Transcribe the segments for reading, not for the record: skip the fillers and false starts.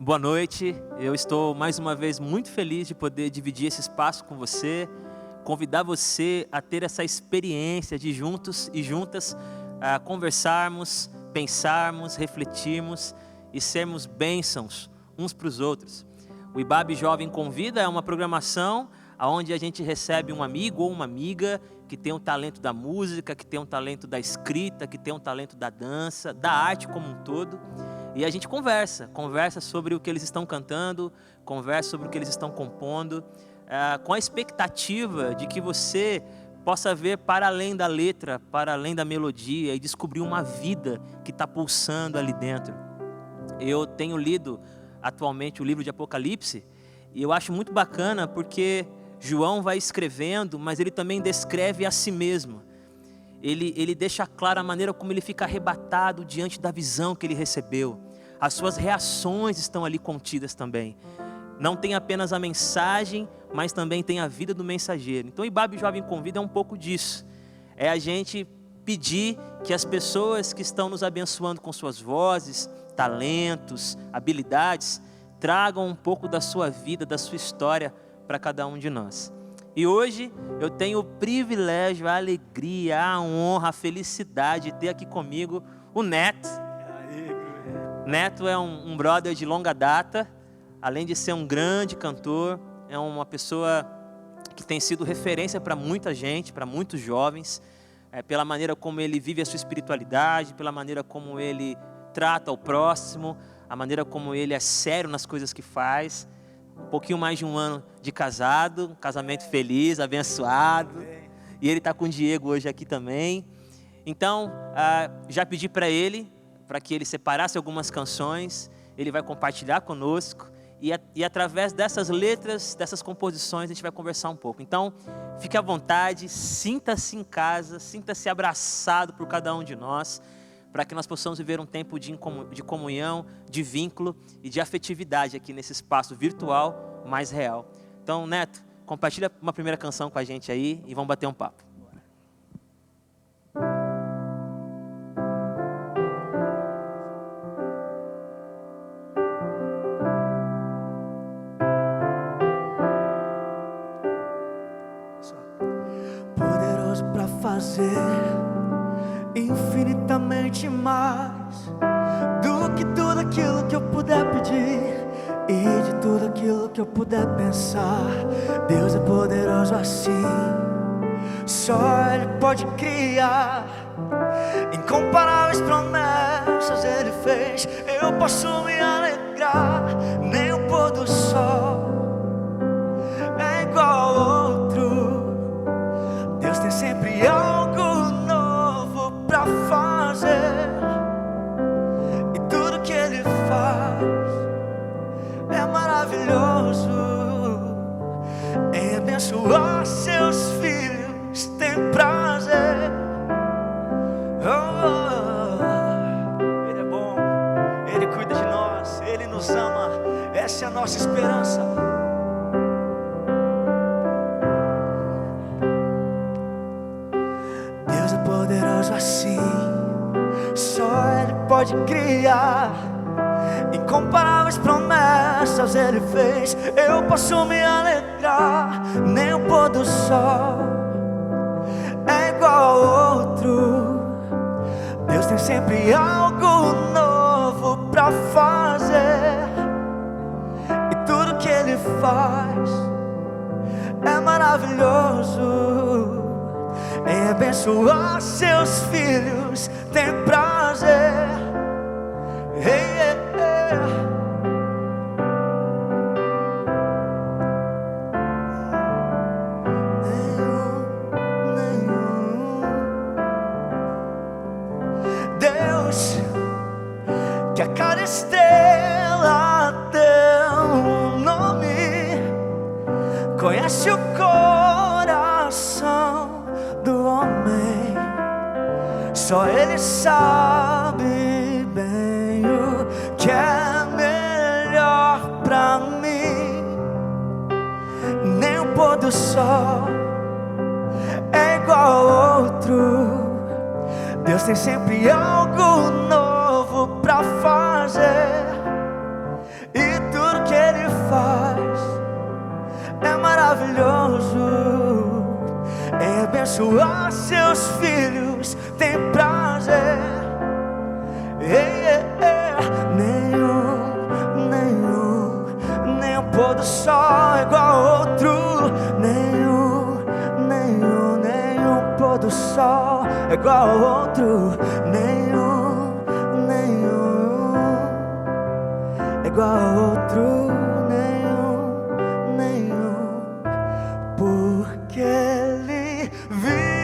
Boa noite, eu estou mais uma vez muito feliz de poder dividir esse espaço com você, convidar você a ter essa experiência de juntos e juntas conversarmos, pensarmos, refletirmos e sermos bênçãos uns para os outros. O IBAB Jovem Convida é uma programação onde a gente recebe um amigo ou uma amiga que tem um talento da música, que tem um talento da escrita, que tem um talento da dança, da arte como um todo. E a gente conversa sobre o que eles estão cantando, conversa sobre o que eles estão compondo, com a expectativa de que você possa ver para além da letra, para além da melodia e descobrir uma vida que está pulsando ali dentro. Eu tenho lido atualmente o livro de Apocalipse e eu acho muito bacana porque João vai escrevendo, mas ele também descreve a si mesmo. Ele deixa clara a maneira como ele fica arrebatado diante da visão que ele recebeu. As suas reações estão ali contidas também. Não tem apenas a mensagem, mas também tem a vida do mensageiro. Então o IBAB Jovem Convida é um pouco disso. É a gente pedir que as pessoas que estão nos abençoando com suas vozes, talentos, habilidades, tragam um pouco da sua vida, da sua história para cada um de nós. E hoje eu tenho o privilégio, a alegria, a honra, a felicidade de ter aqui comigo o Neto. Neto é um brother de longa data, além de ser um grande cantor, é uma pessoa que tem sido referência para muita gente, para muitos jovens, pela maneira como ele vive a sua espiritualidade, pela maneira como ele trata o próximo, a maneira como ele é sério nas coisas que faz. Um pouquinho mais de um ano de casado, um casamento feliz, abençoado. E ele está com o Diego hoje aqui também. Então, já pedi para ele, para que ele separasse algumas canções. Ele vai compartilhar conosco. E através dessas letras, dessas composições, a gente vai conversar um pouco. Então, fique à vontade, sinta-se em casa, sinta-se abraçado por cada um de nós, para que nós possamos viver um tempo de comunhão, de vínculo e de afetividade aqui nesse espaço virtual, mais real. Então, Neto, compartilha uma primeira canção com a gente aí e vamos bater um papo. Poderoso para fazer infinitamente mais do que tudo aquilo que eu puder pedir e de tudo aquilo que eu puder pensar. Deus é poderoso assim, só Ele pode criar. Incomparáveis promessas Ele fez, eu posso me alegrar. Nem o pôr do sol é igual ao outro. Deus tem sempre algo pra fazer, e tudo que Ele faz é maravilhoso. Em abençoar seus filhos tem prazer. Ele é bom, Ele cuida de nós, Ele nos ama. Essa é a nossa esperança. Deus é poderoso assim, só Ele pode criar. Incomparáveis promessas Ele fez, eu posso me alegrar. Nem o pôr do sol é igual ao outro. Deus tem sempre algo novo pra fazer, e tudo que Ele faz é maravilhoso. Em abençoar seus filhos tem prazer. Nenhum. Deus, que a cada estrela tem um nome, conhece o coração do homem. Só Ele sabe bem o que é melhor pra mim. Nem o pôr do sol é igual ao outro. Deus tem sempre algo novo pra fazer, e abençoar seus filhos tem prazer. Nenhum pôr do sol é igual ao outro. Nenhum pôr do sol é igual ao outro. Nenhum é igual ao outro. Nenhum, porque Ele vive.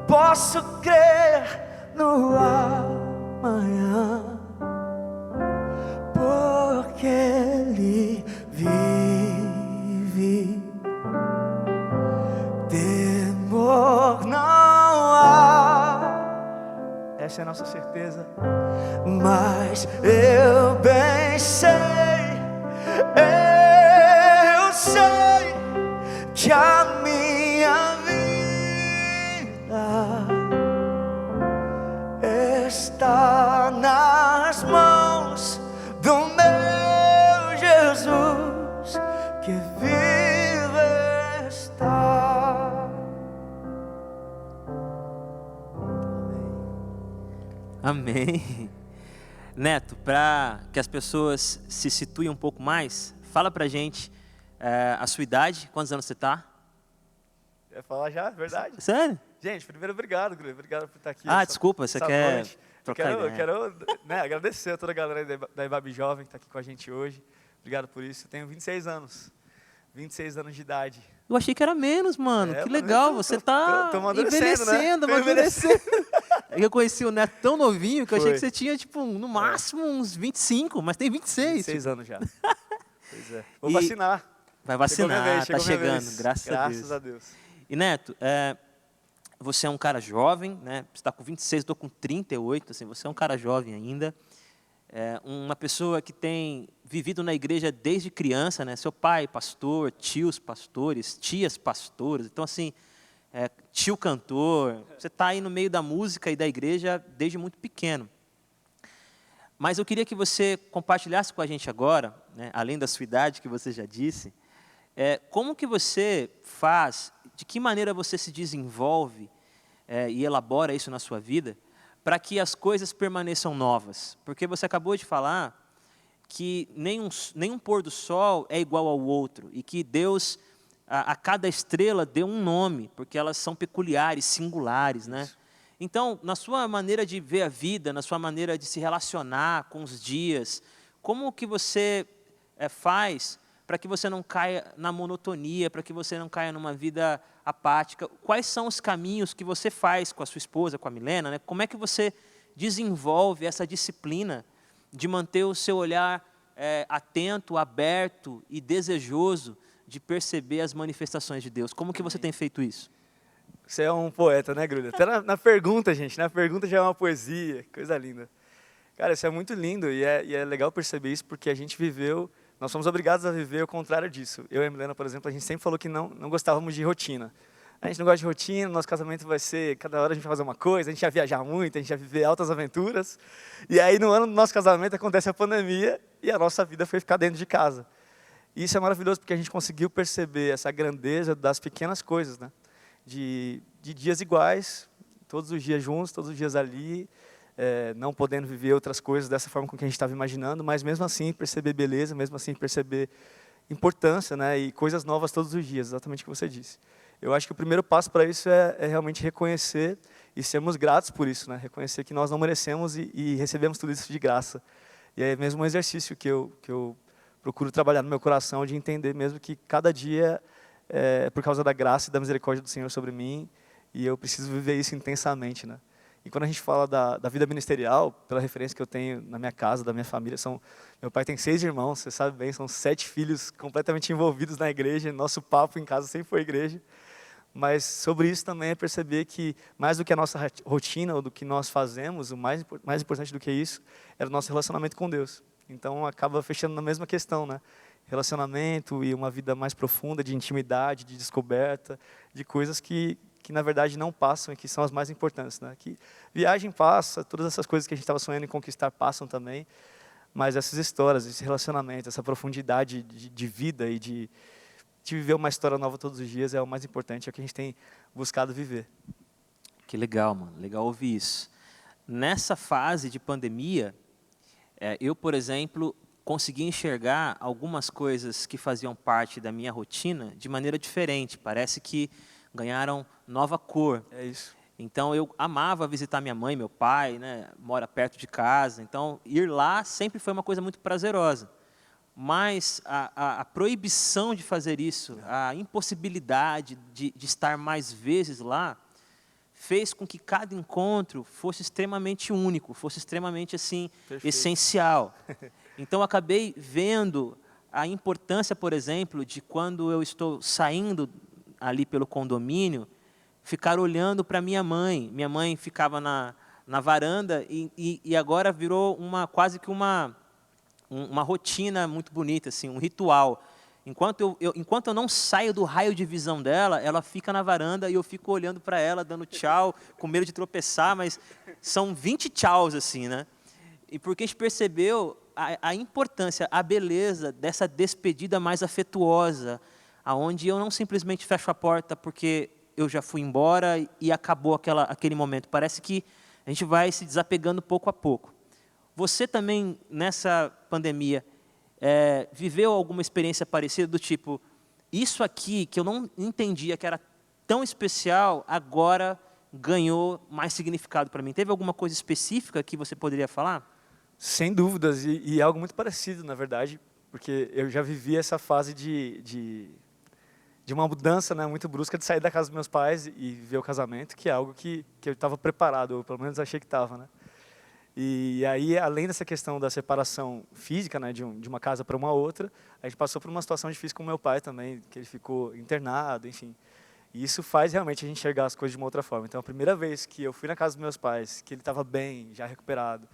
Posso crer no amanhã, porque Ele vive. Temor não há, essa é a nossa certeza. Mas eu bem sei, eu sei que a minha vida está nas mãos do meu Jesus, que vive está. Amém. Neto, para que as pessoas se situem um pouco mais, fala pra gente a sua idade, quantos anos você tá? Quer falar já? Verdade? Sério? Gente, primeiro, obrigado, Grilo. Obrigado por estar aqui. Desculpa, você quer noite. trocar Eu ideia. quero agradecer a toda a galera da IBAB Jovem que está aqui com a gente hoje. Obrigado por isso. Eu tenho 26 anos. 26 anos de idade. Eu achei que era menos, mano. Que mano, legal, você tá tô amadurecendo, né? amadurecendo. Eu conheci o Neto tão novinho que eu achei Foi. que você tinha, tipo, no máximo uns 25, mas tem 26. 26 anos já. Pois é. Vou vacinar. Vai vacinar, Chegou tá minha chegando, vez. graças a Deus. E Neto, você é um cara jovem, né? Você está com 26, eu estou com 38, assim, você é um cara jovem ainda. Uma pessoa que tem vivido na igreja desde criança, né? Seu pai pastor, tios pastores, tias pastoras. Então, assim, tio cantor. Você está aí no meio da música e da igreja desde muito pequeno. Mas eu queria que você compartilhasse com a gente agora, né, além da sua idade, que você já disse, como que você faz, de que maneira você se desenvolve e elabora isso na sua vida, para que as coisas permaneçam novas. Porque você acabou de falar que nenhum pôr do sol é igual ao outro, e que Deus, a cada estrela, deu um nome, porque elas são peculiares, singulares, né? Então, na sua maneira de ver a vida, na sua maneira de se relacionar com os dias, como que você faz para que você não caia na monotonia, para que você não caia numa vida apática? Quais são os caminhos que você faz com a sua esposa, com a Milena, né? Como é que você desenvolve essa disciplina de manter o seu olhar atento, aberto e desejoso de perceber as manifestações de Deus? Como que você tem feito isso? Você é um poeta, né, Grulha? Até na pergunta, gente. Na pergunta já é uma poesia, coisa linda. Cara, isso é muito lindo e é legal perceber isso porque a gente viveu, nós somos obrigados a viver o contrário disso. Eu e a Milena, por exemplo, a gente sempre falou que não gostávamos de rotina. A gente não gosta de rotina, nosso casamento vai ser, cada hora a gente vai fazer uma coisa, a gente vai viajar muito, a gente vai viver altas aventuras. E aí, no ano do nosso casamento, acontece a pandemia e a nossa vida foi ficar dentro de casa. E isso é maravilhoso porque a gente conseguiu perceber essa grandeza das pequenas coisas, né? De dias iguais, todos os dias juntos, todos os dias ali, não podendo viver outras coisas dessa forma com que a gente estava imaginando, mas mesmo assim perceber beleza, mesmo assim perceber importância, né, e coisas novas todos os dias, exatamente o que você disse. Eu acho que o primeiro passo para isso é realmente reconhecer e sermos gratos por isso, né, reconhecer que nós não merecemos e recebemos tudo isso de graça. E é mesmo um exercício que eu procuro trabalhar no meu coração, de entender mesmo que cada dia é por causa da graça e da misericórdia do Senhor sobre mim, e eu preciso viver isso intensamente, né. E quando a gente fala da vida ministerial, pela referência que eu tenho na minha casa, da minha família, meu pai tem 6 irmãos, você sabe bem, são 7 filhos completamente envolvidos na igreja, nosso papo em casa sempre foi igreja. Mas sobre isso também é perceber que, mais do que a nossa rotina ou do que nós fazemos, o mais importante do que isso, é o nosso relacionamento com Deus. Então acaba fechando na mesma questão, né? Relacionamento e uma vida mais profunda, de intimidade, de descoberta, de coisas que na verdade não passam e que são as mais importantes, né? Que viagem passa, todas essas coisas que a gente estava sonhando em conquistar passam também, mas essas histórias, esse relacionamento, essa profundidade de vida e de gente viver uma história nova todos os dias é o mais importante, é o que a gente tem buscado viver. Que legal, mano. Legal ouvir isso. Nessa fase de pandemia, eu, por exemplo, consegui enxergar algumas coisas que faziam parte da minha rotina de maneira diferente. Parece que ganharam nova cor. É isso. Então, eu amava visitar minha mãe, meu pai, né, mora perto de casa. Então, ir lá sempre foi uma coisa muito prazerosa. Mas a proibição de fazer isso, a impossibilidade de estar mais vezes lá, fez com que cada encontro fosse extremamente único, fosse extremamente assim, essencial. Então, eu acabei vendo a importância, por exemplo, de quando eu estou saindo ali pelo condomínio, ficar olhando para minha mãe. Minha mãe ficava na varanda e agora virou quase que uma rotina muito bonita, assim, um ritual. Enquanto eu não saio do raio de visão dela, ela fica na varanda e eu fico olhando para ela, dando tchau, com medo de tropeçar, mas são 20 tchauz, assim, né? E porque a gente percebeu a importância, a beleza dessa despedida mais afetuosa, aonde eu não simplesmente fecho a porta porque eu já fui embora e acabou aquele momento. Parece que a gente vai se desapegando pouco a pouco. Você também, nessa pandemia, viveu alguma experiência parecida do tipo, isso aqui que eu não entendia que era tão especial, agora ganhou mais significado para mim? Teve alguma coisa específica que você poderia falar? Sem dúvidas, e algo muito parecido, na verdade, porque eu já vivi essa fase de uma mudança, né, muito brusca, de sair da casa dos meus pais e ver o casamento, que é algo que eu estava preparado, ou pelo menos achei que estava, né? E aí, além dessa questão da separação física, né, de uma casa para uma outra, a gente passou por uma situação difícil com meu pai também, que ele ficou internado, enfim. E isso faz realmente a gente enxergar as coisas de uma outra forma. Então, a primeira vez que eu fui na casa dos meus pais, que ele estava bem, já recuperado,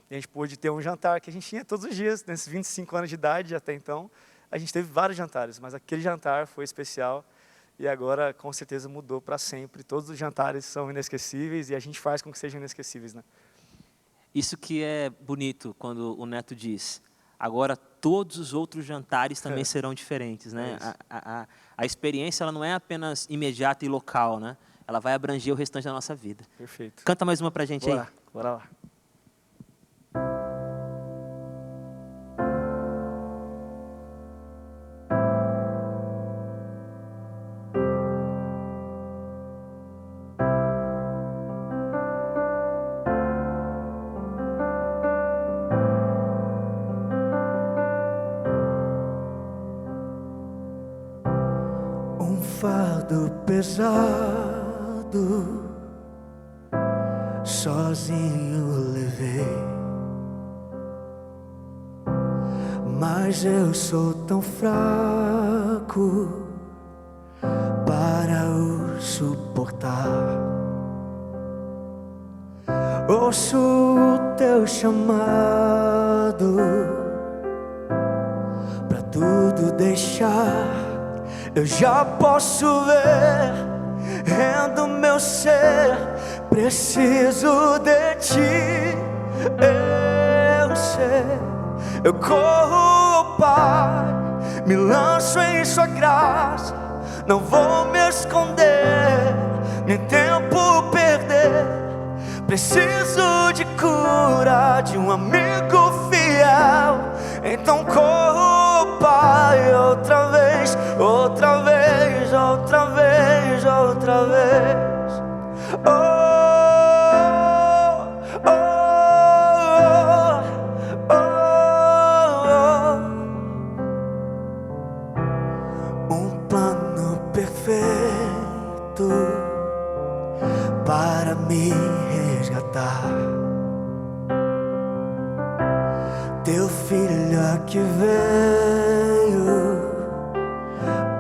e a gente pôde ter um jantar que a gente tinha todos os dias, nesses 25 anos de idade até então, a gente teve vários jantares, mas aquele jantar foi especial e agora, com certeza, mudou para sempre. Todos os jantares são inesquecíveis e a gente faz com que sejam inesquecíveis, né? Isso que é bonito quando o Neto diz, agora todos os outros jantares também serão diferentes, né? A experiência ela não é apenas imediata e local, né? Ela vai abranger o restante da nossa vida. Perfeito. Canta mais uma pra gente aí. Bora lá. Fardo pesado, sozinho levei, mas eu sou tão fraco para o suportar. Ouço o teu chamado pra tudo deixar. Eu já posso ver, rendo meu ser, preciso de ti. Eu sei, eu corro, Pai, me lanço em sua graça. Não vou me esconder, nem tempo perder. Preciso de cura, de um amigo fiel. Então corro, Pai, outra vez, outra vez, outra vez, outra vez. Oh, oh, oh, oh. Um plano perfeito para me resgatar. Teu filho aqui veio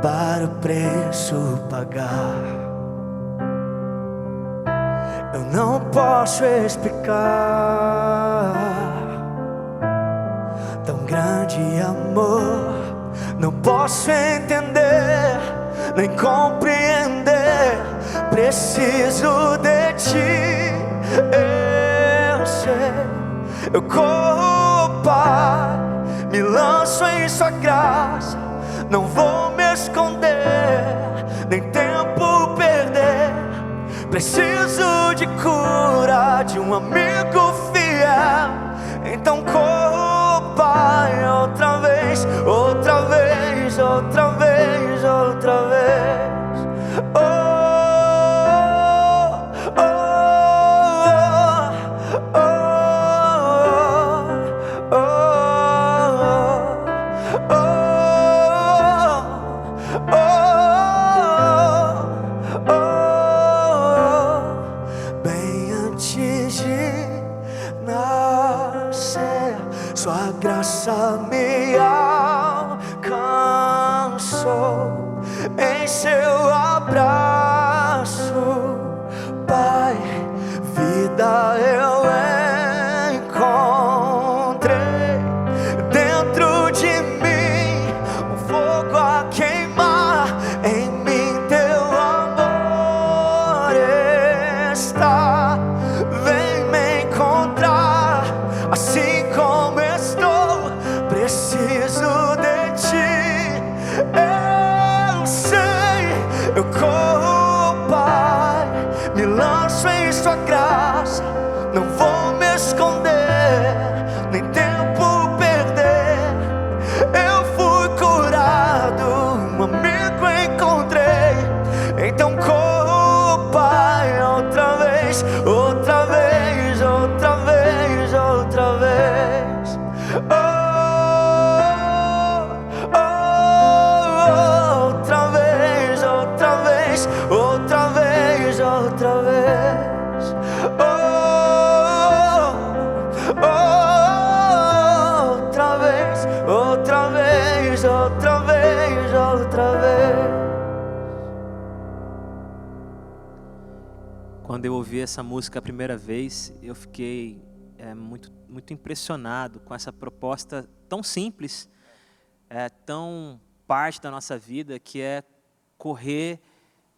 para o preço pagar. Eu não posso explicar tão grande amor. Não posso entender, nem compreender. Preciso de ti. Eu sei, eu corro, Pai, me lanço em sua graça. não vou me esconder, nem tempo perder. Preciso de cura, de um amigo fiel. Então corro, Pai, outra vez, outra vez, outra vez, outra vez. Oh, oh, oh, oh, oh, oh, oh, oh. Bem antes de nascer, sua graça me alcançou. Em seu abraço, Pai, vida eu encontrei. Dentro de mim, um fogo a queimar. Em mim teu amor está. Vem me encontrar, assim como estou. Preciso de ti. Eu sei, eu corro, Pai, me lanço em sua graça. Não vou me esconder, nem tempo perder. Eu fui curado, um amigo encontrei. Então corro, Pai, outra vez, outra vez, outra vez, outra vez. Oh, oh, outra vez, outra vez, outra vez, outra vez. Oh, oh, outra vez, outra vez, outra vez, outra vez. Quando eu ouvi essa música a primeira vez, eu fiquei muito impressionado com essa proposta tão simples, tão parte da nossa vida, que é correr,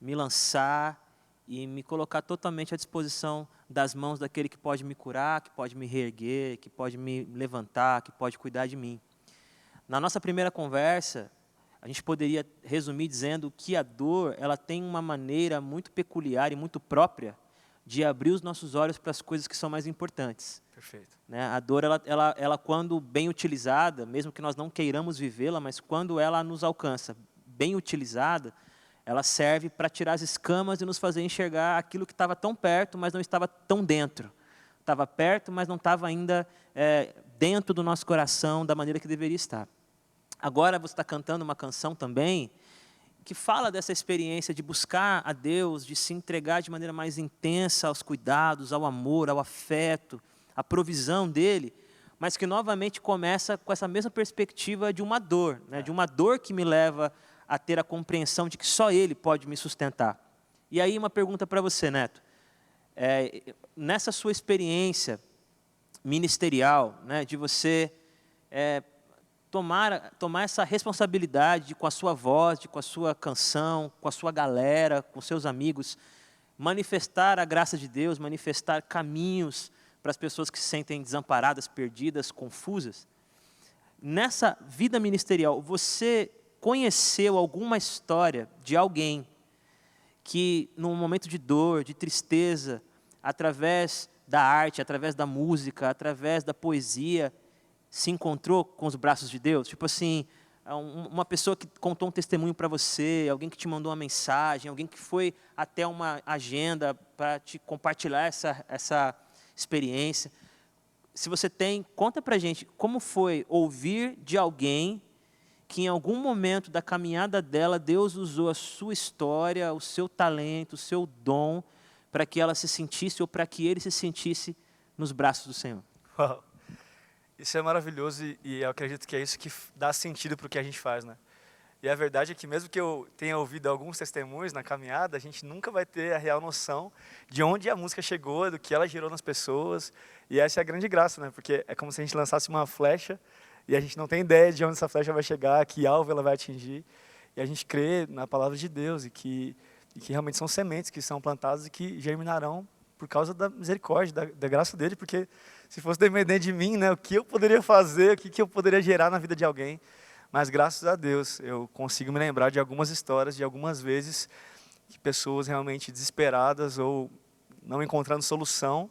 me lançar e me colocar totalmente à disposição das mãos daquele que pode me curar, que pode me reerguer, que pode me levantar, que pode cuidar de mim. Na nossa primeira conversa, a gente poderia resumir dizendo que a dor, ela tem uma maneira muito peculiar e muito própria de abrir os nossos olhos para as coisas que são mais importantes. Perfeito. Né? A dor, ela, quando bem utilizada, mesmo que nós não queiramos vivê-la, mas quando ela nos alcança, bem utilizada, ela serve para tirar as escamas e nos fazer enxergar aquilo que estava tão perto, mas não estava tão dentro. Estava perto, mas não estava ainda dentro do nosso coração da maneira que deveria estar. Agora você está cantando uma canção também que fala dessa experiência de buscar a Deus, de se entregar de maneira mais intensa aos cuidados, ao amor, ao afeto, à provisão dEle, mas que novamente começa com essa mesma perspectiva de uma dor, né? De uma dor que me leva a ter a compreensão de que só Ele pode me sustentar. E aí uma pergunta para você, Neto. Nessa sua experiência ministerial, né, de você tomar essa responsabilidade de, com a sua voz, com a sua canção, com a sua galera, com seus amigos, manifestar a graça de Deus, manifestar caminhos para as pessoas que se sentem desamparadas, perdidas, confusas. Nessa vida ministerial, você conheceu alguma história de alguém que, num momento de dor, de tristeza, através da arte, através da música, através da poesia, se encontrou com os braços de Deus? Tipo assim, uma pessoa que contou um testemunho para você, alguém que te mandou uma mensagem, alguém que foi até uma agenda para te compartilhar essa experiência. Se você tem, conta para a gente como foi ouvir de alguém que em algum momento da caminhada dela, Deus usou a sua história, o seu talento, o seu dom, para que ela se sentisse ou para que ele se sentisse nos braços do Senhor. Uau. Isso é maravilhoso e eu acredito que é isso que dá sentido para o que a gente faz, né? E a verdade é que mesmo que eu tenha ouvido alguns testemunhos na caminhada, a gente nunca vai ter a real noção de onde a música chegou, do que ela gerou nas pessoas. E essa é a grande graça, né? Porque é como se a gente lançasse uma flecha e a gente não tem ideia de onde essa flecha vai chegar, que alvo ela vai atingir. E a gente crê na palavra de Deus e que realmente são sementes que são plantadas e que germinarão por causa da misericórdia, da graça dele, porque se fosse depender de mim, né, o que eu poderia fazer, o que eu poderia gerar na vida de alguém. Mas graças a Deus eu consigo me lembrar de algumas histórias, de algumas vezes que pessoas realmente desesperadas ou não encontrando solução,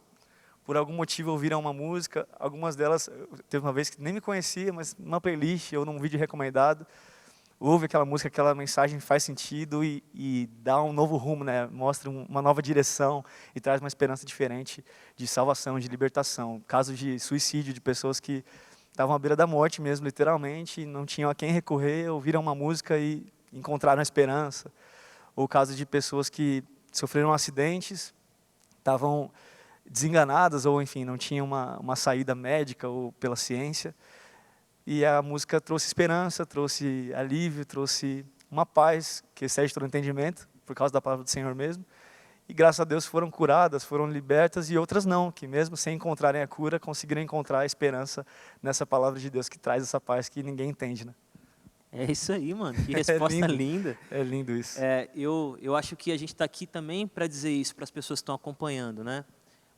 por algum motivo ouviram uma música, algumas delas, teve uma vez que nem me conhecia, mas numa playlist ou num vídeo recomendado, ouve aquela música, aquela mensagem faz sentido e dá um novo rumo, né? Mostra uma nova direção e traz uma esperança diferente de salvação, de libertação. Casos de suicídio, de pessoas que estavam à beira da morte mesmo, literalmente, não tinham a quem recorrer, ouviram uma música e encontraram a esperança. Ou casos de pessoas que sofreram acidentes, estavam desenganadas ou, enfim, não tinham uma saída médica ou pela ciência. E a música trouxe esperança, trouxe alívio, trouxe uma paz que excede todo entendimento, por causa da palavra do Senhor mesmo. E graças a Deus foram curadas, foram libertas, e outras não, que mesmo sem encontrarem a cura, conseguiram encontrar a esperança nessa palavra de Deus que traz essa paz que ninguém entende, né? É isso aí, mano. Que resposta linda. É lindo isso. Eu acho que a gente está aqui também para dizer isso para as pessoas que estão acompanhando, né?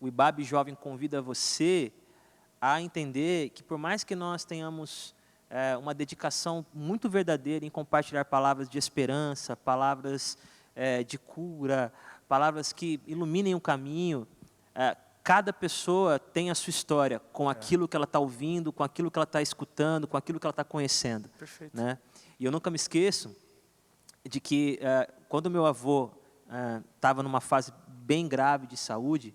O IBAB Jovem convida você a entender que por mais que nós tenhamos uma dedicação muito verdadeira em compartilhar palavras de esperança, palavras de cura, palavras que iluminem o caminho, cada pessoa tem a sua história com aquilo que ela está ouvindo, com aquilo que ela está escutando, com aquilo que ela está conhecendo. Perfeito. Né? E eu nunca me esqueço de que quando meu avô estava numa fase bem grave de saúde,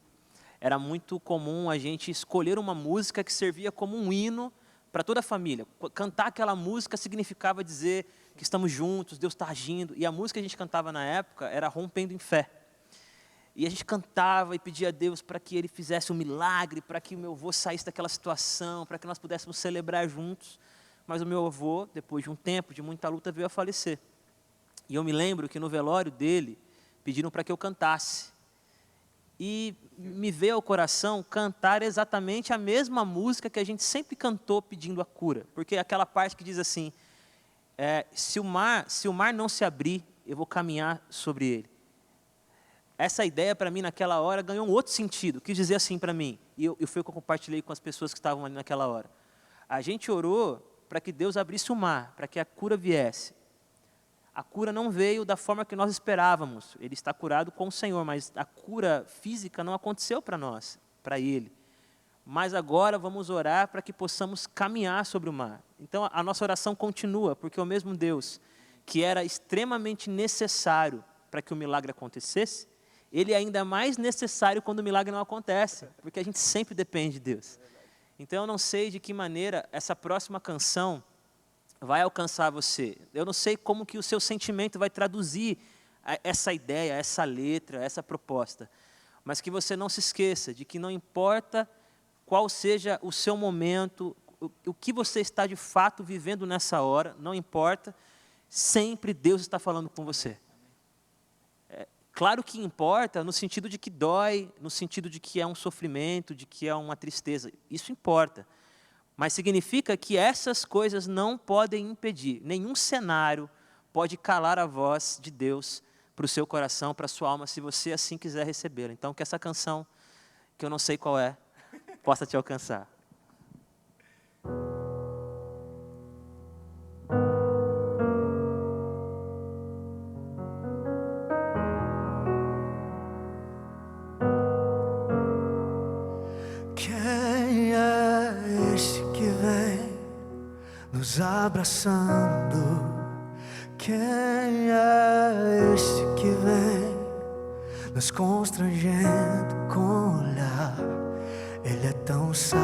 era muito comum a gente escolher uma música que servia como um hino para toda a família. Cantar aquela música significava dizer que estamos juntos, Deus está agindo. E a música que a gente cantava na época era Rompendo em Fé. E a gente cantava e pedia a Deus para que Ele fizesse um milagre, para que o meu avô saísse daquela situação, para que nós pudéssemos celebrar juntos. Mas o meu avô, depois de um tempo, de muita luta, veio a falecer. E eu me lembro que no velório dele, pediram para que eu cantasse. E me veio ao coração cantar exatamente a mesma música que a gente sempre cantou pedindo a cura. Porque é aquela parte que diz assim, se o mar não se abrir, eu vou caminhar sobre ele. Essa ideia para mim naquela hora ganhou um outro sentido. Quis dizer assim para mim, e foi o que eu compartilhei com as pessoas que estavam ali naquela hora. A gente orou para que Deus abrisse o mar, para que a cura viesse. A cura não veio da forma que nós esperávamos. Ele está curado com o Senhor, mas a cura física não aconteceu para nós, para ele. Mas agora vamos orar para que possamos caminhar sobre o mar. Então a nossa oração continua, porque o mesmo Deus que era extremamente necessário para que o milagre acontecesse, Ele é ainda mais necessário quando o milagre não acontece, porque a gente sempre depende de Deus. Então eu não sei de que maneira essa próxima canção vai alcançar você. Eu não sei como que o seu sentimento vai traduzir essa ideia, essa letra, essa proposta. Mas que você não se esqueça de que não importa qual seja o seu momento, o que você está de fato vivendo nessa hora, não importa, sempre Deus está falando com você. Claro que importa no sentido de que dói, no sentido de que é um sofrimento, de que é uma tristeza. Isso importa. Mas significa que essas coisas não podem impedir. Nenhum cenário pode calar a voz de Deus para o seu coração, para a sua alma, se você assim quiser recebê-la. Então, que essa canção, que eu não sei qual é, possa te alcançar. Quem é este que vem nos abraçando? Quem é este que vem nos constrangendo com o olhar? Ele é tão sábio,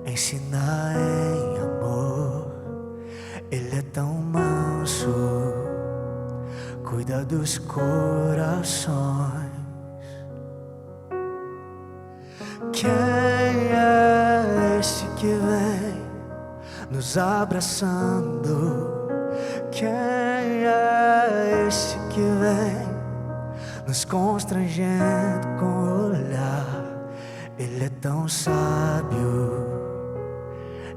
ensina em amor. Ele é tão manso, cuida dos corações. Quem é este que vem nos abraçando? Quem é este que vem nos constrangendo com o olhar? Ele é tão sábio,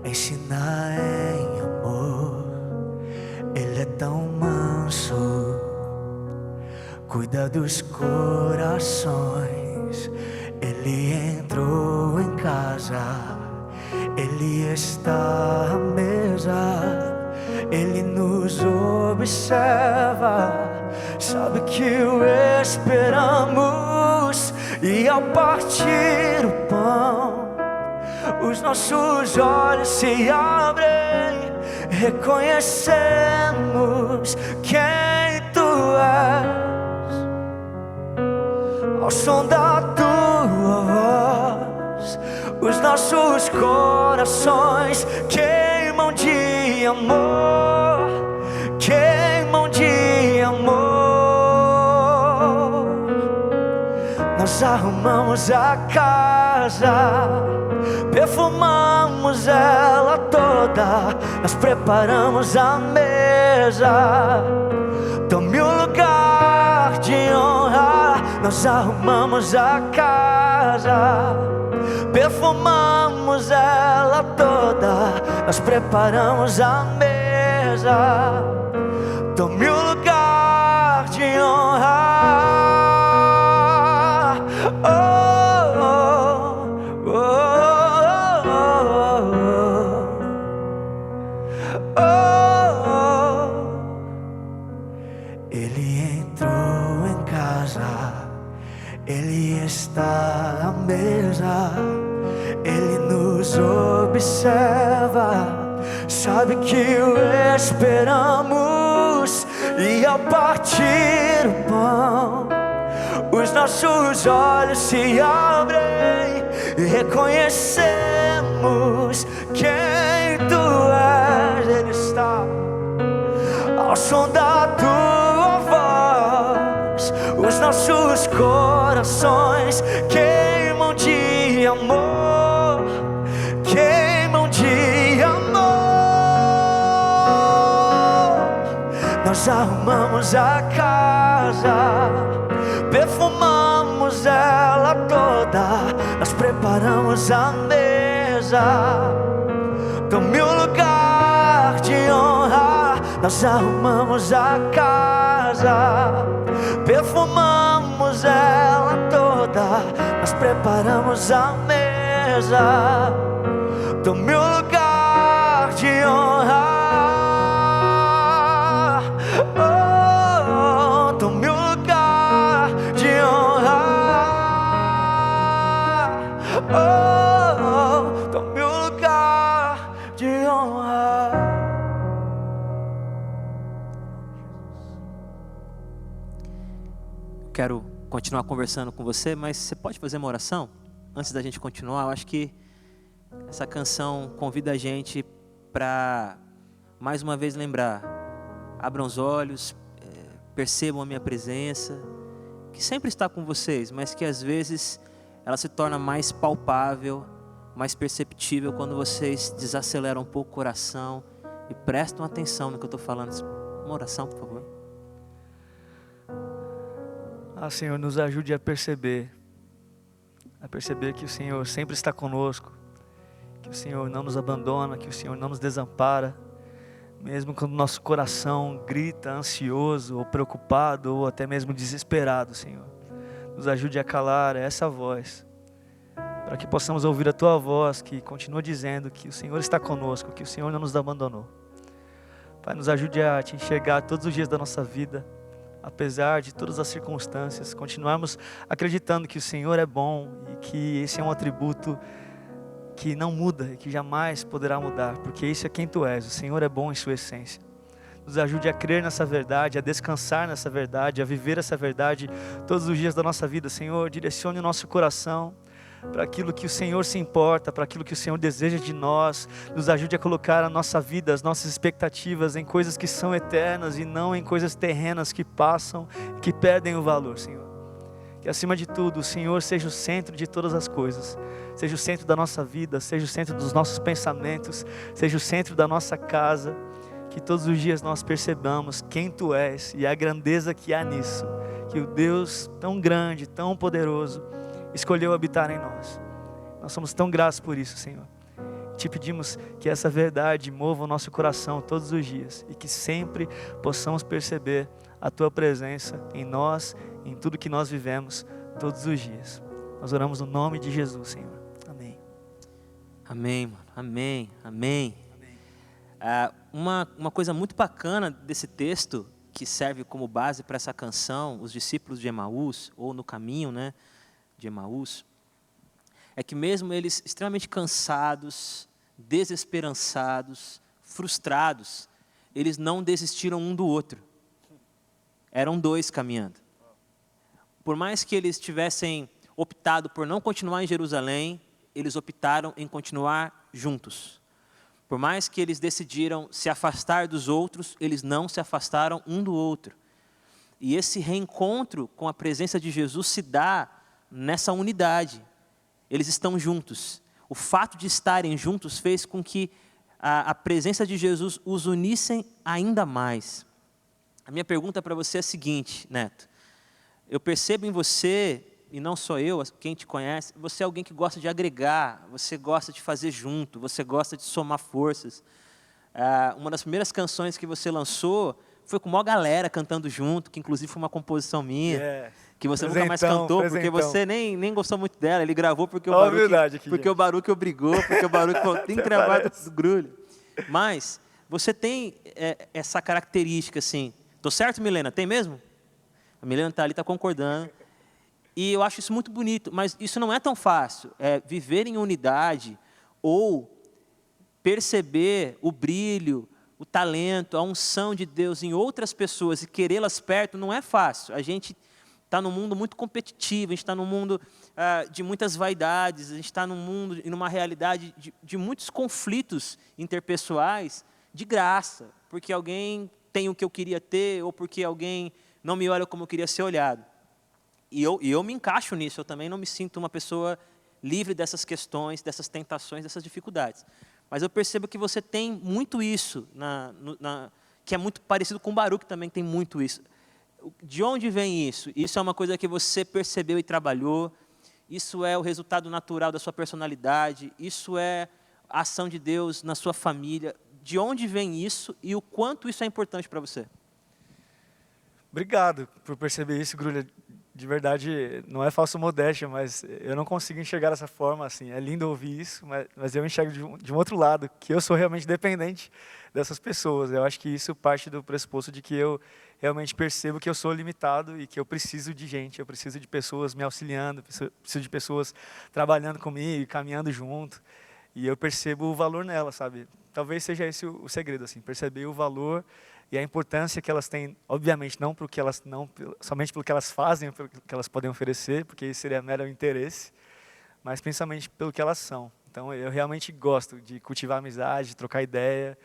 ensina em amor. Ele é tão manso, cuida dos corações. Ele entrou em casa Ele está à mesa, Ele nos observa, sabe que o esperamos. E ao partir o pão, os nossos olhos se abrem, reconhecemos quem Tu és. Ao som da Tua voz, os nossos corações queimam de amor, queimam de amor. Nós arrumamos a casa, perfumamos ela toda, nós preparamos a mesa. Tome um lugar de honra. Nós arrumamos a casa, perfumamos ela toda, nós preparamos a mesa. Tome um lugar de honra. Oh, oh, oh, oh, oh. Ele entrou em casa, Ele está à mesa, Ele nos observa, sabe que o esperamos. E ao partir o pão, os nossos olhos se abrem e reconhecemos quem Tu és. Ele está ao som da Tua voz, os nossos corações queimam de amor, queimam de amor. Nós arrumamos a casa, perfumamos ela toda, nós preparamos a mesa. Tome um lugar de honra. Nós arrumamos a casa, perfumamos ela toda, nós preparamos a mesa. Tome um lugar de honra. Oh, tome um lugar de honra. Oh, tome um lugar de honra. Quero continuar conversando com você, mas você pode fazer uma oração? Antes da gente continuar, eu acho que essa canção convida a gente para, mais uma vez, lembrar. Abram os olhos, percebam a minha presença, que sempre está com vocês, mas que às vezes ela se torna mais palpável, mais perceptível quando vocês desaceleram um pouco o coração e prestam atenção no que eu estou falando. Uma oração, por favor. Senhor, nos ajude a perceber que o Senhor sempre está conosco, que o Senhor não nos abandona, que o Senhor não nos desampara, mesmo quando nosso coração grita ansioso ou preocupado ou até mesmo desesperado, Senhor. Nos ajude a calar essa voz, para que possamos ouvir a Tua voz, que continua dizendo que o Senhor está conosco, que o Senhor não nos abandonou. Pai, nos ajude a Te enxergar todos os dias da nossa vida, apesar de todas as circunstâncias, continuarmos acreditando que o Senhor é bom e que esse é um atributo que não muda e que jamais poderá mudar, porque isso é quem Tu és. O Senhor é bom em sua essência. Nos ajude a crer nessa verdade, a descansar nessa verdade, a viver essa verdade todos os dias da nossa vida. Senhor, direcione o nosso coração para aquilo que o Senhor se importa, para aquilo que o Senhor deseja de nós. Nos ajude a colocar a nossa vida, as nossas expectativas em coisas que são eternas e não em coisas terrenas que passam, que perdem o valor, Senhor. Que acima de tudo o Senhor seja o centro de todas as coisas, seja o centro da nossa vida, seja o centro dos nossos pensamentos, seja o centro da nossa casa. Que todos os dias nós percebamos quem Tu és e a grandeza que há nisso, que o Deus tão grande, tão poderoso, escolheu habitar em nós. Nós somos tão gratos por isso, Senhor. Te pedimos que essa verdade mova o nosso coração todos os dias e que sempre possamos perceber a Tua presença em nós, em tudo que nós vivemos todos os dias. Nós oramos no nome de Jesus, Senhor. Amém. Amém, mano. Amém, amém. Uma coisa muito bacana desse texto, que serve como base para essa canção, os discípulos de Emaús, ou no caminho, né, de Emaús, é que mesmo eles extremamente cansados, desesperançados, frustrados, eles não desistiram um do outro. Eram dois caminhando. Por mais que eles tivessem optado por não continuar em Jerusalém, eles optaram em continuar juntos. Por mais que eles decidiram se afastar dos outros, eles não se afastaram um do outro. E esse reencontro com a presença de Jesus se dá nessa unidade. Eles estão juntos. O fato de estarem juntos fez com que a presença de Jesus os unissem ainda mais. A minha pergunta para você é a seguinte, Neto. Eu percebo em você, e não só eu, quem te conhece, você é alguém que gosta de agregar, você gosta de fazer junto, você gosta de somar forças. Uma das primeiras canções que você lançou foi com uma galera cantando junto, que inclusive foi uma composição minha, que você nunca mais cantou, porque você nem gostou muito dela, ele gravou porque o Baruch obrigou, porque o Baruch falou, tem que gravar do Grulha. Mas você tem essa característica assim, tô certo, Milena? Tem mesmo? A Milena está ali, está concordando. E eu acho isso muito bonito, mas isso não é tão fácil. Viver em unidade ou perceber o brilho, o talento, a unção de Deus em outras pessoas e querê-las perto não é fácil. A gente está num mundo muito competitivo, a gente está num mundo de muitas vaidades, a gente está num mundo e numa realidade de muitos conflitos interpessoais de graça, porque alguém tem o que eu queria ter ou porque alguém não me olha como eu queria ser olhado. E eu me encaixo nisso, eu também não me sinto uma pessoa livre dessas questões, dessas tentações, dessas dificuldades. Mas eu percebo que você tem muito isso, que é muito parecido com o Baruch também, tem muito isso. De onde vem isso? Isso é uma coisa que você percebeu e trabalhou, isso é o resultado natural da sua personalidade, isso é a ação de Deus na sua família. De onde vem isso e o quanto isso é importante para você? Obrigado por perceber isso, Grulha. De verdade, não é falsa modéstia, mas eu não consigo enxergar dessa forma, assim, é lindo ouvir isso, mas eu enxergo de um outro lado, que eu sou realmente dependente dessas pessoas. Eu acho que isso parte do pressuposto de que eu realmente percebo que eu sou limitado e que eu preciso de gente, eu preciso de pessoas me auxiliando, preciso de pessoas trabalhando comigo, caminhando junto, e eu percebo o valor nela, sabe? Talvez seja esse o segredo, assim, perceber o valor e a importância que elas têm, obviamente, não somente pelo que elas fazem, pelo que elas podem oferecer, porque isso seria mero interesse, mas principalmente pelo que elas são. Então, eu realmente gosto de cultivar amizade, de trocar ideia.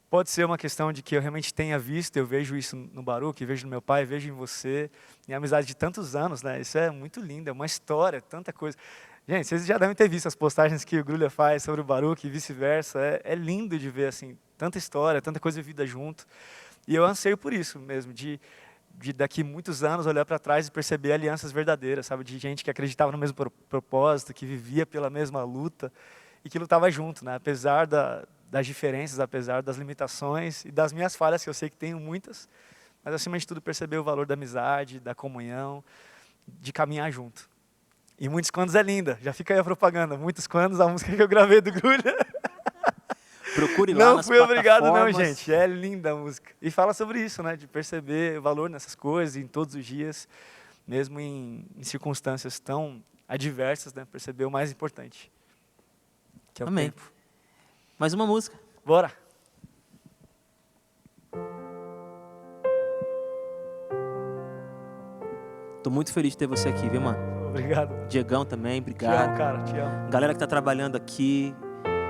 Pode ser uma questão de que eu realmente tenha visto, eu vejo isso no Baruch, vejo no meu pai, vejo em você, em amizade de tantos anos, né? Isso é muito lindo, é uma história, tanta coisa. Gente, vocês já devem ter visto as postagens que o Grulha faz sobre o Baruch e vice-versa. É lindo de ver assim, tanta história, tanta coisa vivida junto. E eu anseio por isso mesmo, de daqui muitos anos olhar para trás e perceber alianças verdadeiras, sabe? De gente que acreditava no mesmo propósito, que vivia pela mesma luta e que lutava junto, né? Apesar das diferenças, apesar das limitações e das minhas falhas, que eu sei que tenho muitas, mas acima de tudo perceber o valor da amizade, da comunhão, de caminhar junto. E Muitos Quantos é linda, já fica aí a propaganda. Muitos Quantos, a música que eu gravei do Grulha. Procure lá nas plataformas. Não fui obrigado não, gente. É linda a música. E fala sobre isso, né? De perceber o valor nessas coisas, em todos os dias, mesmo em circunstâncias tão adversas, né? Perceber o mais importante, que é o tempo. Mais uma música. Bora. Tô muito feliz de ter você aqui, viu, mano? Obrigado. Diegão também, obrigado. Te amo, cara, te amo. Galera que está trabalhando aqui,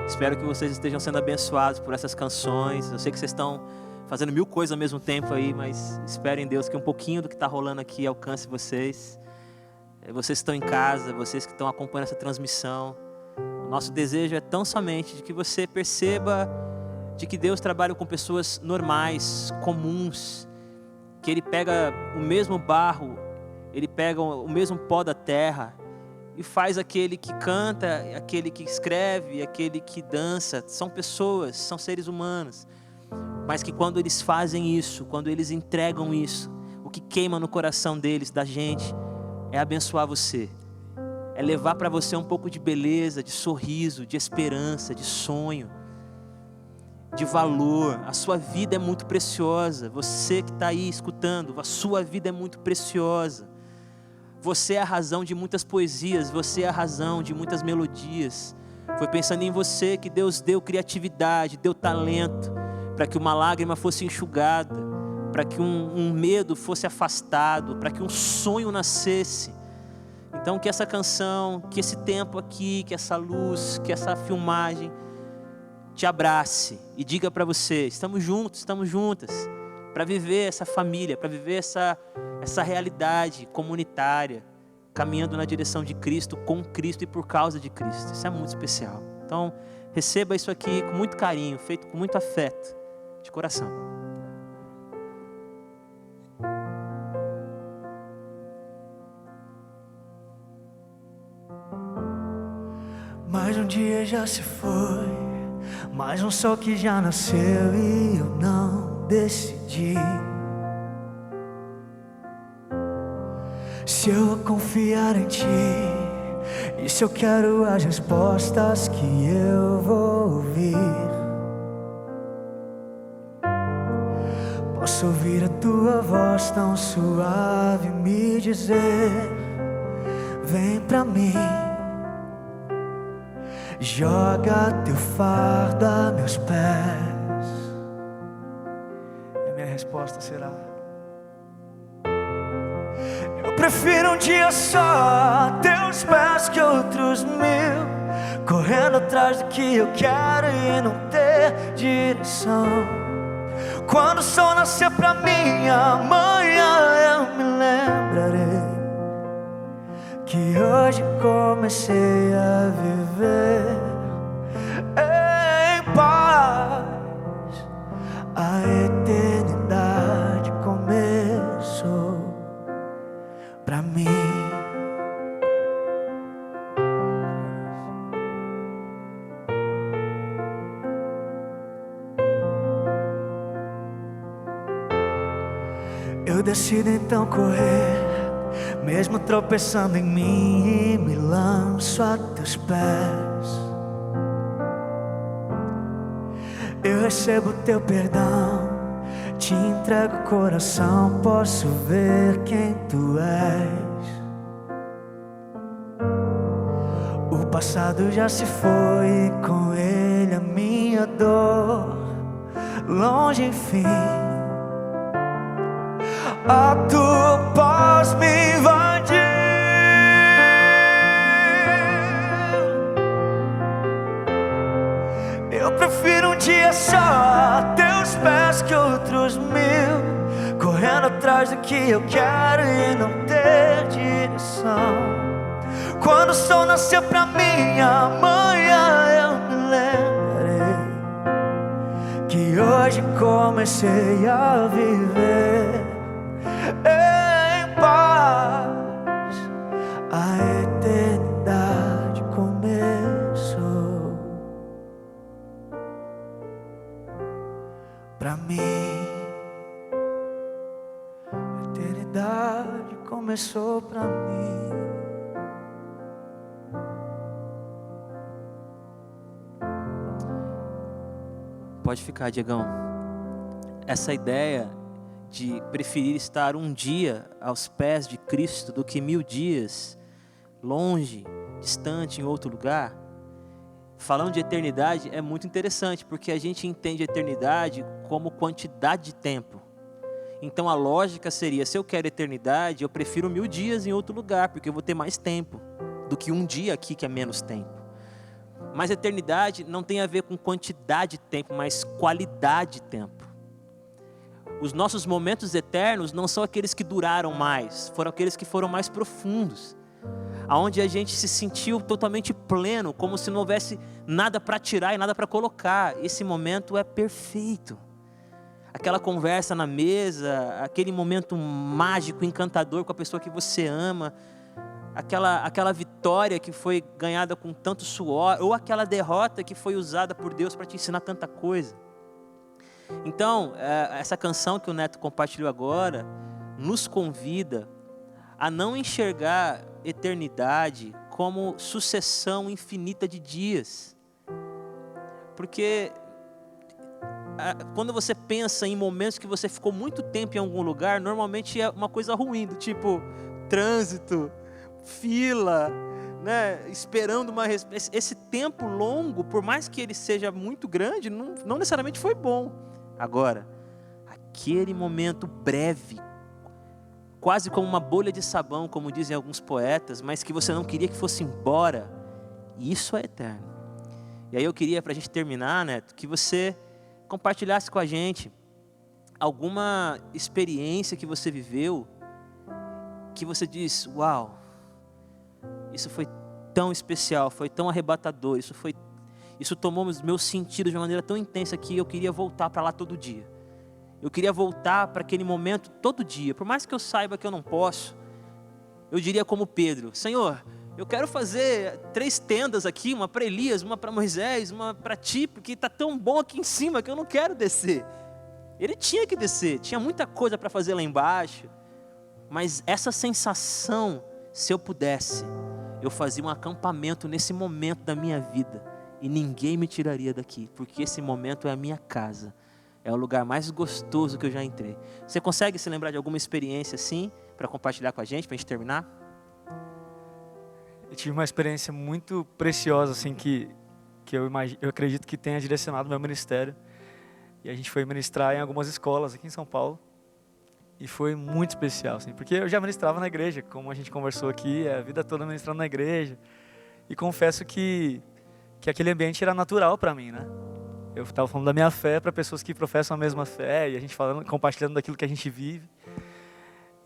espero que vocês estejam sendo abençoados por essas canções. Eu sei que vocês estão fazendo 1000 coisas ao mesmo tempo aí, mas espero em Deus que um pouquinho do que está rolando aqui alcance vocês. Vocês que estão em casa, vocês que estão acompanhando essa transmissão. O nosso desejo é tão somente de que você perceba de que Deus trabalha com pessoas normais, comuns, que Ele pega o mesmo barro, Ele pega o mesmo pó da terra e faz aquele que canta, aquele que escreve, aquele que dança. São pessoas, são seres humanos. Mas que quando eles fazem isso, quando eles entregam isso, o que queima no coração deles, da gente, é abençoar você. é levar para você um pouco de beleza, de sorriso, de esperança, de sonho, de valor. A sua vida é muito preciosa. Você que está aí escutando, a sua vida é muito preciosa. Você é a razão de muitas poesias, você é a razão de muitas melodias. Foi pensando em você que Deus deu criatividade, deu talento, para que uma lágrima fosse enxugada, para que um medo fosse afastado, para que um sonho nascesse. Então que essa canção, que esse tempo aqui, que essa luz, que essa filmagem te abrace e diga para você: estamos juntos, estamos juntas, para viver essa família, para viver essa realidade comunitária, caminhando na direção de Cristo, com Cristo e por causa de Cristo. Isso é muito especial. Então receba isso aqui com muito carinho, feito com muito afeto, de coração. Mais um dia já se foi, mais um sol que já nasceu e eu não decidi se eu vou confiar em ti e se eu quero as respostas que eu vou ouvir. Posso ouvir a tua voz tão suave me dizer: vem pra mim. Joga teu fardo a meus pés. E a minha resposta será: eu prefiro um dia só a teus pés que outros mil, correndo atrás do que eu quero e não ter direção. Quando o sol nascer pra mim amanhã, eu me lembrarei que hoje comecei a viver em paz. A eternidade começou pra mim. Eu decido então correr, mesmo tropeçando em mim, e me lanço a teus pés. Eu recebo teu perdão, te entrego o coração, posso ver quem tu és. O passado já se foi e com ele a minha dor. Longe enfim, a tua paz me invadiu. Eu prefiro um dia só a teus pés que outros mil, correndo atrás do que eu quero e não ter direção. Quando o sol nascer pra mim amanhã, eu me lembrarei que hoje comecei a viver em paz. A eternidade começou pra mim. A eternidade começou pra mim. Pode ficar, Diegão. Essa ideia de preferir estar um dia aos pés de Cristo do que 1000 dias longe, distante, em outro lugar, falando de eternidade, é muito interessante, porque a gente entende a eternidade como quantidade de tempo. Então a lógica seria: se eu quero eternidade, eu prefiro 1000 dias em outro lugar, porque eu vou ter mais tempo do que um dia aqui, que é menos tempo. Mas eternidade não tem a ver com quantidade de tempo, mas qualidade de tempo. Os nossos momentos eternos não são aqueles que duraram mais, foram aqueles que foram mais profundos, aonde a gente se sentiu totalmente pleno, como se não houvesse nada para tirar e nada para colocar. Esse momento é perfeito. Aquela conversa na mesa, aquele momento mágico, encantador com a pessoa que você ama, aquela vitória que foi ganhada com tanto suor, ou aquela derrota que foi usada por Deus para te ensinar tanta coisa. Então, essa canção que o Neto compartilhou agora, nos convida a não enxergar eternidade como sucessão infinita de dias. Porque quando você pensa em momentos que você ficou muito tempo em algum lugar, normalmente é uma coisa ruim, do tipo trânsito, fila, né, esperando uma resposta. Esse tempo longo, por mais que ele seja muito grande, não necessariamente foi bom. Agora, aquele momento breve, quase como uma bolha de sabão, como dizem alguns poetas, mas que você não queria que fosse embora, isso é eterno. E aí eu queria, para a gente terminar, Neto, que você compartilhasse com a gente alguma experiência que você viveu, que você diz, uau, isso foi tão especial, foi tão arrebatador, isso tomou os meus sentidos de uma maneira tão intensa que eu queria voltar para lá todo dia. Eu queria voltar para aquele momento todo dia, por mais que eu saiba que eu não posso. Eu diria como Pedro, Senhor, eu quero fazer 3 tendas aqui, uma para Elias, uma para Moisés, uma para ti, porque está tão bom aqui em cima que eu não quero descer. Ele tinha que descer, tinha muita coisa para fazer lá embaixo, mas essa sensação, se eu pudesse, eu fazia um acampamento nesse momento da minha vida e ninguém me tiraria daqui, porque esse momento é a minha casa, é o lugar mais gostoso que eu já entrei. Você consegue se lembrar de alguma experiência assim, para compartilhar com a gente terminar? Eu tive uma experiência muito preciosa, assim, que eu acredito que tenha direcionado o meu ministério. E a gente foi ministrar em algumas escolas aqui em São Paulo. E foi muito especial, assim, porque eu já ministrava na igreja, como a gente conversou aqui, a vida toda ministrando na igreja. E confesso que aquele ambiente era natural para mim, né? Eu estava falando da minha fé para pessoas que professam a mesma fé, e a gente compartilhando daquilo que a gente vive.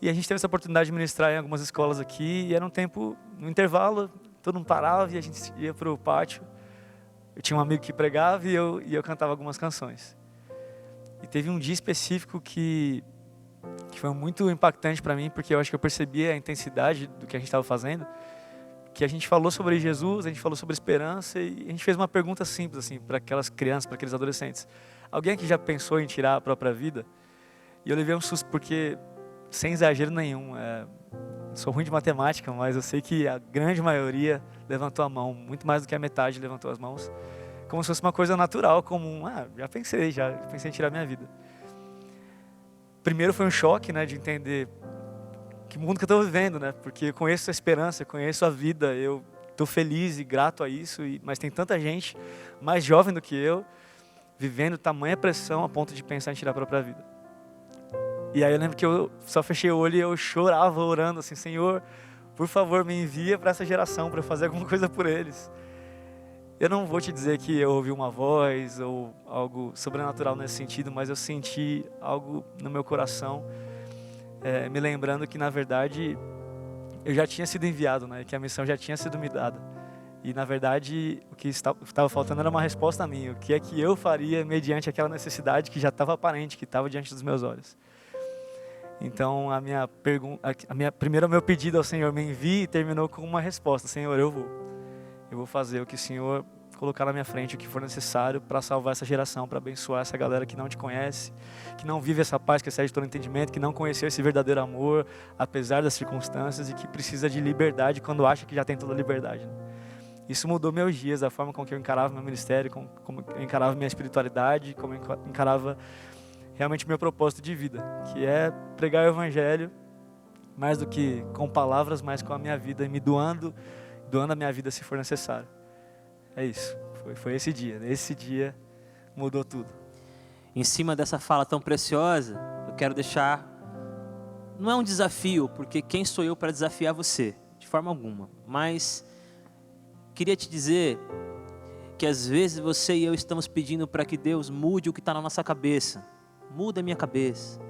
E a gente teve essa oportunidade de ministrar em algumas escolas aqui, e era um tempo, no intervalo, todo mundo parava e a gente ia para o pátio. Eu tinha um amigo que pregava e eu cantava algumas canções. E teve um dia específico que foi muito impactante para mim, porque eu acho que eu percebi a intensidade do que a gente estava fazendo, que a gente falou sobre Jesus, a gente falou sobre esperança, e a gente fez uma pergunta simples assim, para aquelas crianças, para aqueles adolescentes. Alguém aqui já pensou em tirar a própria vida? E eu levei um susto, porque, sem exagero nenhum, sou ruim de matemática, mas eu sei que a grande maioria levantou a mão, muito mais do que a metade levantou as mãos, como se fosse uma coisa natural, comum. Já pensei em tirar minha vida. Primeiro foi um choque, né, de entender que mundo que eu estou vivendo, né, porque eu conheço a esperança, eu conheço a vida, eu estou feliz e grato a isso, mas tem tanta gente mais jovem do que eu, vivendo tamanha pressão a ponto de pensar em tirar a própria vida. E aí eu lembro que eu só fechei o olho e eu chorava orando assim, Senhor, por favor, me envia para essa geração, para eu fazer alguma coisa por eles. Eu não vou te dizer que eu ouvi uma voz ou algo sobrenatural nesse sentido, mas eu senti algo no meu coração, me lembrando que, na verdade, eu já tinha sido enviado, né? Que a missão já tinha sido me dada. E, na verdade, o que estava faltando era uma resposta a mim. O que é que eu faria mediante aquela necessidade que já estava aparente, que estava diante dos meus olhos. Então, primeiro o meu pedido ao Senhor, me envie, terminou com uma resposta. Senhor, eu vou fazer o que o Senhor colocar na minha frente, o que for necessário para salvar essa geração, para abençoar essa galera que não te conhece, que não vive essa paz que excede todo entendimento, que não conheceu esse verdadeiro amor, apesar das circunstâncias, e que precisa de liberdade quando acha que já tem toda a liberdade. Isso mudou meus dias, a forma com que eu encarava meu ministério, como eu encarava minha espiritualidade, como eu encarava realmente meu propósito de vida, que é pregar o evangelho, mais do que com palavras, mas com a minha vida, e me doando a minha vida se for necessário. É isso, foi esse dia. Esse dia mudou tudo. Em cima dessa fala tão preciosa, eu quero deixar, não é um desafio, porque quem sou eu para desafiar você? De forma alguma, mas queria te dizer que às vezes você e eu estamos pedindo para que Deus mude o que está na nossa cabeça. Muda a minha cabeça.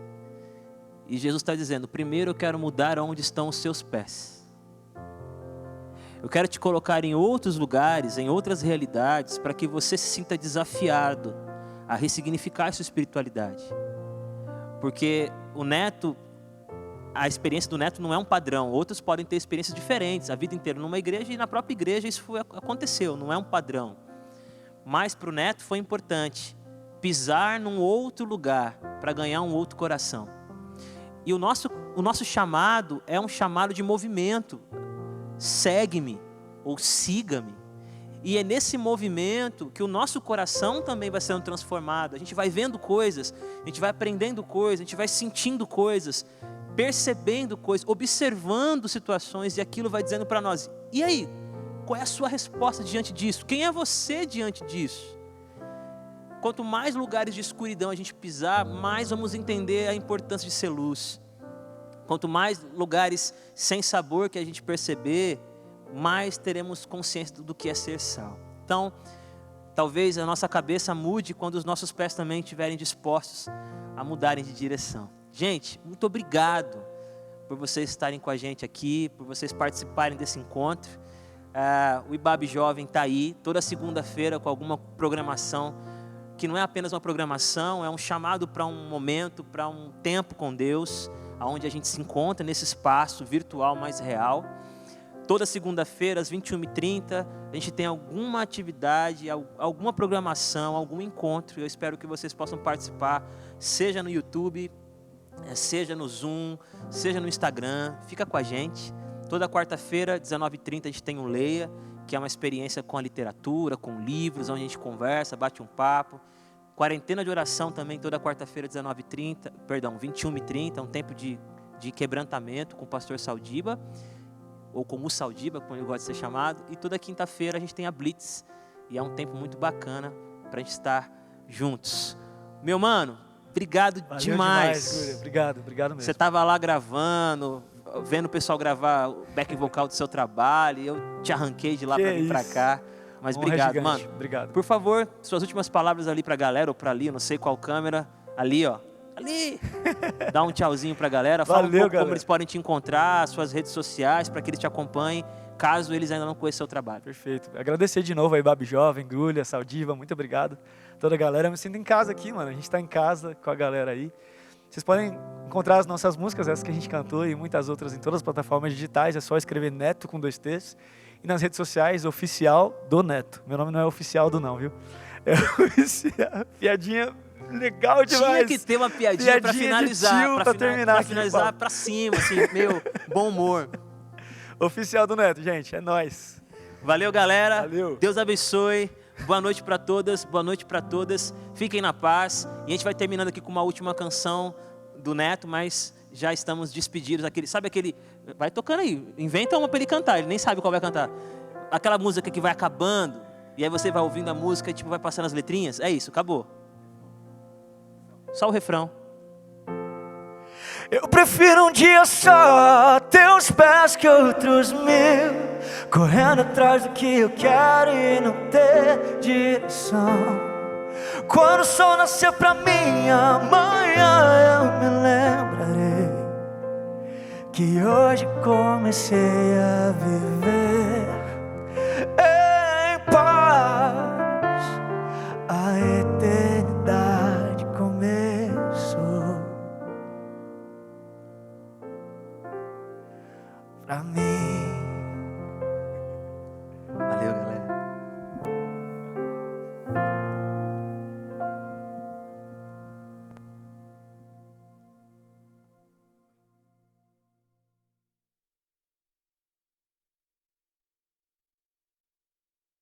E Jesus está dizendo, primeiro eu quero mudar onde estão os seus pés. Eu quero te colocar em outros lugares, em outras realidades, para que você se sinta desafiado a ressignificar a sua espiritualidade. Porque a experiência do neto não é um padrão. Outros podem ter experiências diferentes, a vida inteira numa igreja, e na própria igreja isso aconteceu, não é um padrão. Mas para o neto foi importante pisar num outro lugar para ganhar um outro coração. E o nosso chamado é um chamado de movimento. Segue-me, ou siga-me. E é nesse movimento que o nosso coração também vai sendo transformado. A gente vai vendo coisas, a gente vai aprendendo coisas, a gente vai sentindo coisas, percebendo coisas, observando situações, e aquilo vai dizendo para nós: e aí? Qual é a sua resposta diante disso? Quem é você diante disso? Quanto mais lugares de escuridão a gente pisar, mais vamos entender a importância de ser luz. Quanto mais lugares sem sabor que a gente perceber, mais teremos consciência do que é ser sal. Então, talvez a nossa cabeça mude quando os nossos pés também estiverem dispostos a mudarem de direção. Gente, muito obrigado por vocês estarem com a gente aqui, por vocês participarem desse encontro. O IBAB Jovem está aí, toda segunda-feira com alguma programação, que não é apenas uma programação, é um chamado para um momento, para um tempo com Deus, onde a gente se encontra nesse espaço virtual mais real. Toda segunda-feira, às 21h30, a gente tem alguma atividade, alguma programação, algum encontro. Eu espero que vocês possam participar, seja no YouTube, seja no Zoom, seja no Instagram. Fica com a gente. Toda quarta-feira, 19h30, a gente tem um Leia, que é uma experiência com a literatura, com livros, onde a gente conversa, bate um papo. Quarentena de oração também, toda quarta-feira, 21h30, um tempo de quebrantamento com o pastor Saldiba, ou com o Saldiba, como ele gosta de ser chamado. E toda quinta-feira a gente tem a Blitz, e é um tempo muito bacana para a gente estar juntos. Meu mano, obrigado. Valeu demais. Obrigado mesmo. Você estava lá gravando, vendo o pessoal gravar o back vocal do seu trabalho, e eu te arranquei de lá para vir para cá. Mas obrigado, mano. Obrigado. Por favor, suas últimas palavras ali para a galera, ou para ali, eu não sei qual câmera. Ali, ó. Ali! Dá um tchauzinho para a galera. Fala Valeu, um pouco como eles podem te encontrar, suas redes sociais, para que eles te acompanhem, caso eles ainda não conheçam o seu trabalho. Perfeito. Agradecer de novo aí, IBAB Jovem, Grulha, Saldiva, muito obrigado. Toda a galera, eu me sinto em casa aqui, mano. A gente está em casa com a galera aí. Vocês podem encontrar as nossas músicas, essas que a gente cantou, e muitas outras em todas as plataformas digitais. É só escrever Neto com 2 T's. E nas redes sociais, Oficial do Neto. Meu nome não é Oficial do não, viu? É Oficial. Piadinha legal demais. Tinha que ter uma piadinha para finalizar. Para terminar. Para finalizar para cima, assim, meu, bom humor. Oficial do Neto, gente. É nóis. Valeu, galera. Valeu. Deus abençoe. Boa noite para todas, boa noite para todas. Fiquem na paz. E a gente vai terminando aqui com uma última canção do Neto, mas já estamos despedidos. Sabe aquele... Vai tocando aí. Inventa uma para ele cantar. Ele nem sabe qual vai cantar. Aquela música que vai acabando. E aí você vai ouvindo a música e tipo, vai passando as letrinhas. É isso, acabou. Só o refrão. Eu prefiro um dia só ter os pés que outros 1000, correndo atrás do que eu quero e não ter direção. Quando o sol nascer pra mim amanhã, eu me lembrarei que hoje comecei a viver em paz. A eternidade começou pra mim.